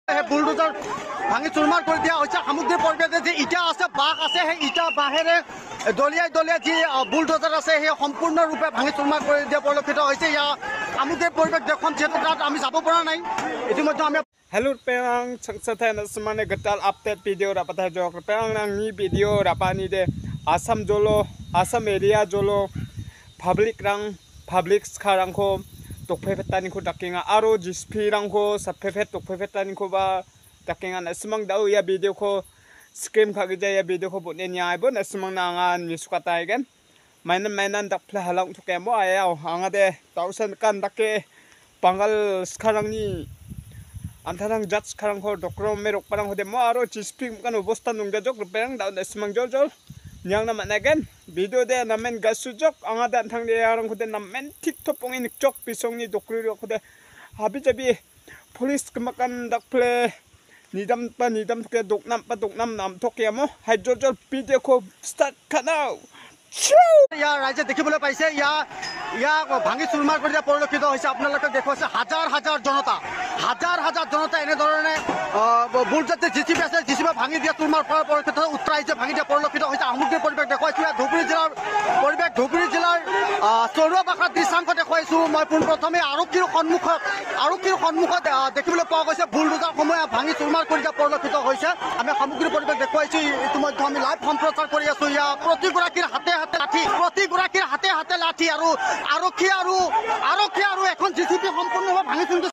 Bulldozer ভাঙি চুৰমাৰ কৰি দিয়া হৈছে। সামগ্ৰিক পৰিৱেশে যি ইটা আছে, বাঁহ আছে, সেই ইটা বাঁহেৰে দলিয়াই দলিয়াই যি বুলডোজাৰ আছে সেই সম্পূৰ্ণৰূপে ভাঙি চুৰমাৰ কৰি দিয়া পৰিলক্ষিত হৈছে। ইয়াৰ সামগ্ৰিক পৰিৱেশ দেখুৱাম, যিহেতু তাত আমি যাব পৰা নাই। ইতিমধ্যে আমি Hello perang setelah semuanya getal update video dapat aja perang ini video dapat ini deh Assam Jolo Assam area Jolo public sekarang ko tokpepetani ko dakinga aro jispirang ko sapepet tokpepetani ko ba dakinga na semang dau ya video ko screen kagija ya video ko buat ni ay bon na semang nangan misukata kan mainan dakpla halang to kemo ayaw anga deh tausan kan dakke panggal sekarang ni Antara judge sekarang ko dokter merok parang hode mo aro cisping kan ubostan nung jajok perang daun semang jol yang nama nagen video de namen gasujok anga dan thang de arang hode namen tiktok pongin cok pisong ni dokter hode habi jabi police kemakan dakple nidam ke doknam nam tokia mo hydrojol video ko start kanau ইয়াৰ ৰাইজে দেখিবলৈ পাইছে ইয়াক ভাঙি চুৰমাৰ কৰি দিয়া পৰিলক্ষিত হৈছে। আপোনালোকে দেখুৱাইছে হাজাৰ হাজাৰ জনতা এনেধৰণে বুলডোজাৰ জিচিবি আছে, জিচিবি ভাঙি দিয়া চুৰমাৰ কৰাৰ পৰিলক্ষিত উত্তৰাইছে, ভাঙি দিয়া পৰিলক্ষিত হৈছে। সামগ্ৰিক পৰিৱেশ দেখুৱাইছোঁ ইয়াত ধুবুৰী জিলাৰ পৰিৱেশ, ধুবুৰী জিলাৰ চৰুৱাবাসাৰ দৃশ্যাংশ দেখুৱাইছোঁ মই পোনপ্ৰথমে। আৰক্ষীৰ সন্মুখত দেখিবলৈ পোৱা গৈছে বুলডোজাৰসমূহে ভাঙি চুৰমাৰ কৰি দিয়া পৰিলক্ষিত হৈছে। আমি সামগ্ৰিক পৰিৱেশ দেখুৱাইছোঁ। ইতিমধ্যে আমি লাইভ সম্প্ৰচাৰ কৰি আছোঁ। ইয়াৰ প্ৰতিগৰাকীৰ হাতে লাঠি আৰু আৰক্ষী আৰু এখন জিচিবি সম্পূৰ্ণভাৱে ভাঙি চিন্তি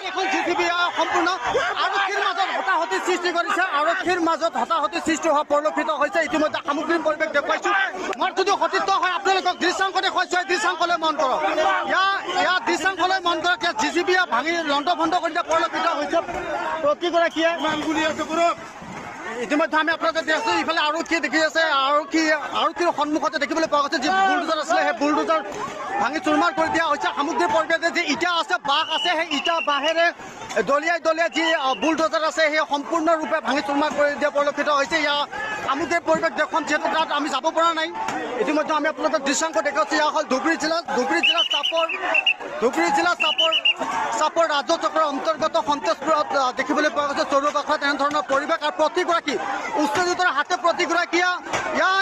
এখন জিচিবি সম্পূৰ্ণ আৰক্ষীৰ মাজত হতাহতি সৃষ্টি হোৱা পৰিলক্ষিত হৈছে। ইতিমধ্যে সামগ্ৰিক পৰিৱেশ দেখুৱাইছোঁ। মই যদি সতীৰ্থ হয় আপোনালোকক দৃশ্যাংশ দেখুৱাইছোঁ। এই দৃশ্যাংশলৈ মন কৰক, ইয়াৰ দৃশ্যাংশলৈ মন কৰক। ইয়াত জিচিবিয়ে ভাঙি লণ্ড ভণ্ড কৰি দিয়া পৰিলক্ষিত হৈছে। প্ৰতিগৰাকীয়ে ইতিমধ্যে আমি আপোনালোকে দেখিছোঁ ইফালে আৰক্ষী দেখি আছে। আৰক্ষীৰ সন্মুখতে দেখিবলৈ পোৱা গৈছে যি বুলডোজাৰ আছিলে সেই বুলডোজাৰ ভাঙি চুৰমাৰ কৰি দিয়া হৈছে। সামগ্ৰিক পৰিৱেশে যি ইটা আছে, বাঁহ আছে, সেই ইটা বাঁহেৰে দলিয়াই দলিয়াই যি বুলডোজাৰ আছে সেই সম্পূৰ্ণৰূপে ভাঙি চুৰমাৰ কৰি দিয়া পৰিলক্ষিত হৈছে। ইয়াৰ সামগ্ৰিক পৰিৱেশ দেখুৱাম, যিহেতু তাত আমি যাব পৰা নাই। ইতিমধ্যে আমি আপোনালোকক দৃশ্যাংশ দেখুৱাইছোঁ। এয়া হ'ল ধুবুৰী জিলা চাপৰ ৰাজ্য চক্ৰৰ অন্তৰ্গত সন্তোষপুৰত দেখিবলৈ পোৱা গৈছে চৰুৱাবাসাত এনেধৰণৰ পৰিৱেশ। আৰু প্ৰতিগৰাকী উচ্চতৰ হাতে প্ৰতিগৰাকীয়ে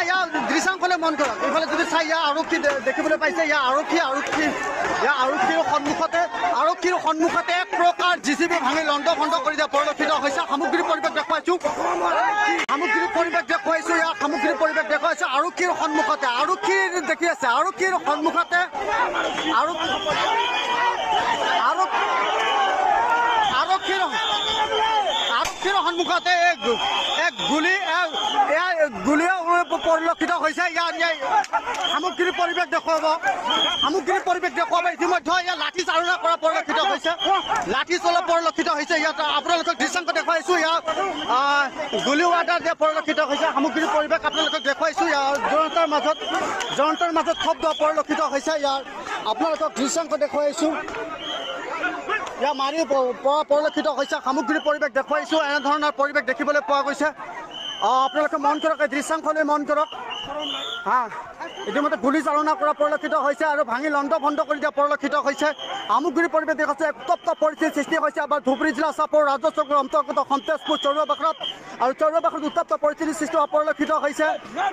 ইয়াৰ দৃশ্যাংশলৈ মন কৰক। এইফালে যদি চাই ইয়াৰ আৰক্ষী দেখিবলৈ পাইছে। ইয়াৰ আৰক্ষীৰ সন্মুখতে এক প্ৰকাৰ জিচিবি ভাঙি লণ্ড ভণ্ড কৰি দিয়া পৰিলক্ষিত হৈছে। সামগ্ৰিক পৰিৱেশ দেখুৱাইছোঁ। ইয়াৰ সামগ্ৰিক পৰিৱেশ দেখুৱাইছোঁ। আৰক্ষীৰ সন্মুখতে দেখি আছে। আৰক্ষীৰ সন্মুখতে এক গুলীয়া পৰিলক্ষিত হৈছে। ইয়াৰ সামগ্ৰিক পৰিৱেশ দেখুৱাব। ইতিমধ্যে ইয়াত লাঠি চালনা কৰা পৰিলক্ষিত হৈছে। ইয়াত আপোনালোকক দৃশ্যাংশ দেখুৱাইছোঁ। ইয়াত গুলী ৱাৰ্ডাৰ দিয়া পৰিলক্ষিত হৈছে। সামগ্ৰিক পৰিৱেশ আপোনালোকক দেখুৱাইছোঁ। ইয়াৰ জনতাৰ মাজত শব্দ পৰিলক্ষিত হৈছে। ইয়াৰ আপোনালোকক দৃশ্যাংশ দেখুৱাইছোঁ। ইয়াৰ মাৰি পৰা পৰিলক্ষিত হৈছে। সামগ্ৰিক পৰিৱেশ দেখুৱাইছোঁ। এনেধৰণৰ পৰিৱেশ দেখিবলৈ পোৱা গৈছে। আপোনালোকে মন কৰক, এই দৃশ্যাংশলৈ মন কৰক। ইতিমধ্যে গুলী চালনা কৰা পৰিলক্ষিত হৈছে আৰু ভাঙি লণ্ড ভণ্ড কৰি দিয়া পৰিলক্ষিত হৈছে। সামগ্ৰিক পৰিৱেশ দেখুৱাইছে। উত্তপ্ত পৰিস্থিতিৰ সৃষ্টি হৈছে আমাৰ ধুবুৰী জিলা চাপৰ ৰাজ্য চক্ৰৰ অন্তৰ্গত সন্তোষপুৰ চৰুৱাবাসাত উত্তপ্ত পৰিস্থিতিৰ সৃষ্টি হোৱা পৰিলক্ষিত হৈছে।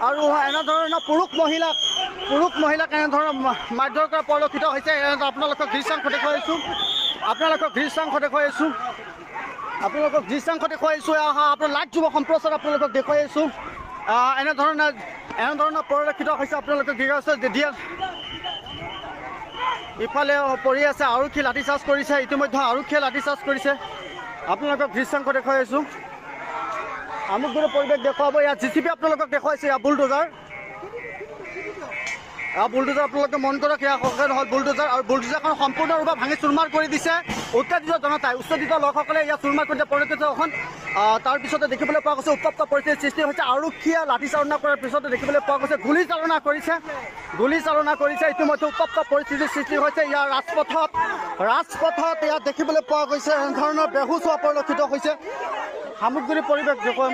আৰু এনেধৰণৰ পুৰুষ মহিলাক এনেধৰণৰ মাৰধৰ কৰা পৰিলক্ষিত হৈছে। আপোনালোকক দৃশ্যাংশ দেখুৱাইছোঁ। আপোনাৰ লাইভ যুৱ সম্প্ৰচাৰ আপোনালোকক দেখুৱাইছোঁ। এনেধৰণৰ পৰিলক্ষিত হৈছে। আপোনালোকে কি আছে ইফালে পৰি আছে। আৰক্ষী লাঠিচাৰ্জ কৰিছে। ইতিমধ্যে আৰক্ষীয়ে লাঠিচাৰ্জ কৰিছে। আপোনালোকক দৃশ্যাংশ দেখুৱাইছোঁ। সামগ্ৰিক পৰিৱেশ দেখুৱাব। ইয়াত জিচিবি আপোনালোকক দেখুৱাইছে। ইয়াৰ বুলডোজাৰ আপোনালোকে মন কৰক। ইয়াৰ হ'ল বুলডোজাৰ আৰু বুলডোজাৰখন সম্পূৰ্ণৰূপে ভাঙি চুৰমাৰ কৰি দিছে উত্তেজিত জনতাই। উত্তেজিত লোকসকলে ইয়াত চুৰমাৰ কৰি দিয়া পৰিলক্ষিত এখন। তাৰপিছতে দেখিবলৈ পোৱা গৈছে উত্তপ্ত পৰিস্থিতিৰ সৃষ্টি হৈছে। আৰক্ষীয়ে লাঠিচালনা কৰাৰ পিছতে দেখিবলৈ পোৱা গৈছে গুলী চালনা কৰিছে। ইতিমধ্যে উত্তপ্ত পৰিস্থিতিৰ সৃষ্টি হৈছে। ইয়াৰ ৰাজপথত ইয়াত দেখিবলৈ পোৱা গৈছে এনেধৰণৰ বেহুচ হোৱা পৰিলক্ষিত হৈছে। সামগ্ৰিক পৰিৱেশ দেখুৱাম।